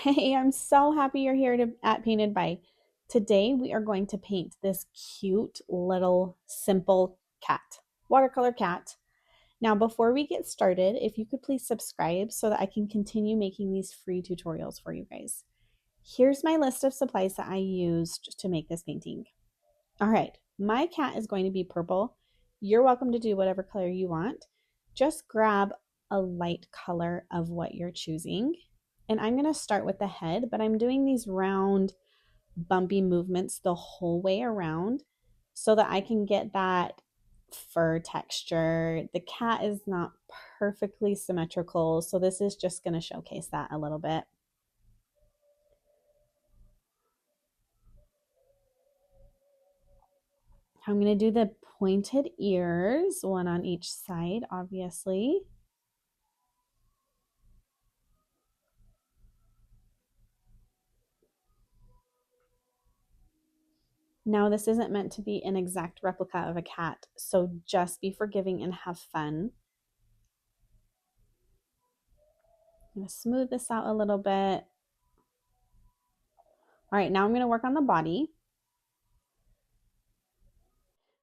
Hey, I'm so happy you're here at Painted by. Today we are going to paint this cute little simple cat, watercolor cat. Now, before we get started, if you could please subscribe so that I can continue making these free tutorials for you guys. Here's my list of supplies that I used to make this painting. All right, my cat is going to be purple. You're welcome to do whatever color you want. Just grab a light color of what you're choosing. And I'm going to start with the head, but I'm doing these round, bumpy movements the whole way around so that I can get that fur texture. The cat is not perfectly symmetrical, so this is just going to showcase that a little bit. I'm going to do the pointed ears, one on each side, obviously. Now, this isn't meant to be an exact replica of a cat, so just be forgiving and have fun. I'm going to smooth this out a little bit. All right, now I'm going to work on the body.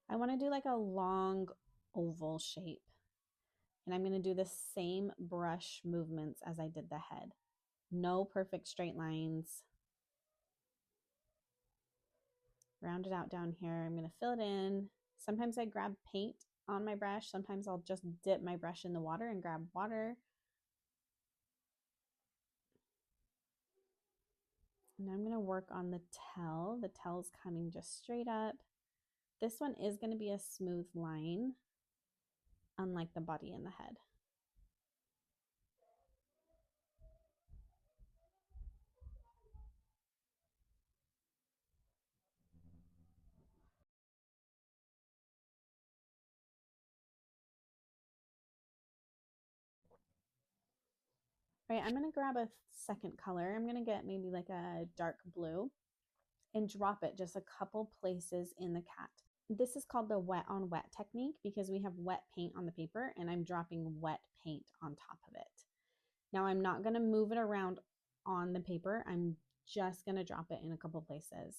I want to do like a long oval shape. And I'm going to do the same brush movements as I did the head. No perfect straight lines. Round it out down here. I'm going to fill it in. Sometimes I grab paint on my brush. Sometimes I'll just dip my brush in the water and grab water. And I'm going to work on the tail. The tail's coming just straight up. This one is going to be a smooth line, unlike the body and the head. All right, I'm going to grab a second color. I'm going to get maybe like a dark blue and drop it just a couple places in the cat. This is called the wet on wet technique because we have wet paint on the paper and I'm dropping wet paint on top of it. Now I'm not going to move it around on the paper. I'm just going to drop it in a couple places.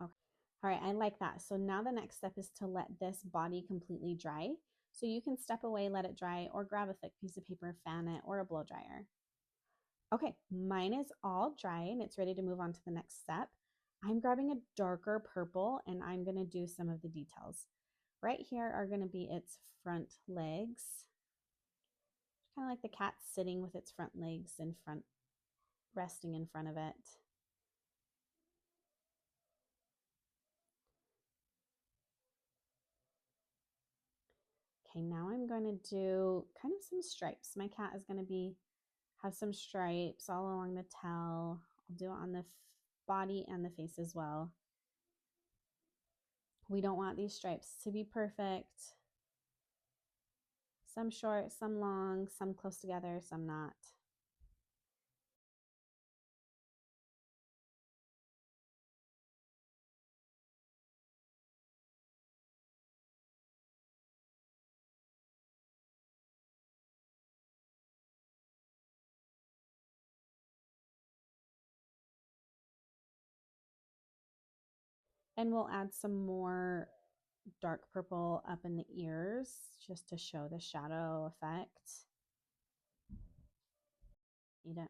Okay. All right, I like that. So now the next step is to let this body completely dry. So you can step away, let it dry, or grab a thick piece of paper, fan it, or a blow dryer. Okay, mine is all dry and it's ready to move on to the next step. I'm grabbing a darker purple and I'm going to do some of the details. Right here are going to be its front legs. Kind of like the cat sitting with its front legs in front, resting in front of it. Okay, now I'm going to do kind of some stripes. My cat is going to have some stripes all along the tail. I'll do it on the body and the face as well. We don't want these stripes to be perfect. Some short, some long, some close together, some not. And we'll add some more dark purple up in the ears just to show the shadow effect. Eat it.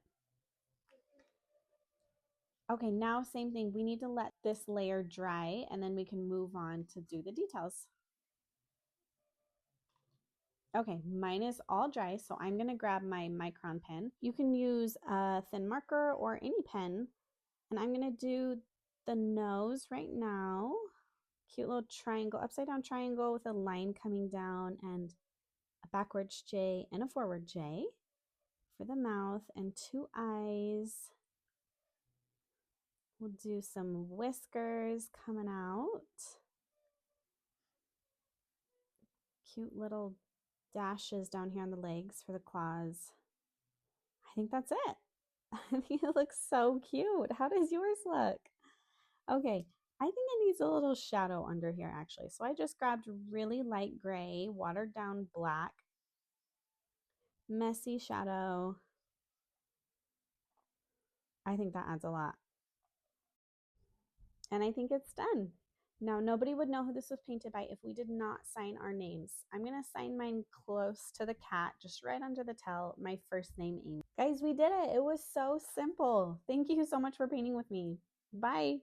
Okay, now same thing. We need to let this layer dry and then we can move on to do the details. Okay, mine is all dry, so I'm going to grab my micron pen. You can use a thin marker or any pen, and I'm going to do the nose right now. Cute little triangle, upside down triangle with a line coming down and a backwards J and a forward J for the mouth and two eyes. We'll do some whiskers coming out. Cute little dashes down here on the legs for the claws. I think that's it. I think it looks so cute. How does yours look? Okay, I think it needs a little shadow under here actually. So I just grabbed really light gray, watered down black, messy shadow. I think that adds a lot. And I think it's done. Now, nobody would know who this was painted by if we did not sign our names. I'm going to sign mine close to the cat, just right under the tail, my first name, Amy. Guys, we did it. It was so simple. Thank you so much for painting with me. Bye.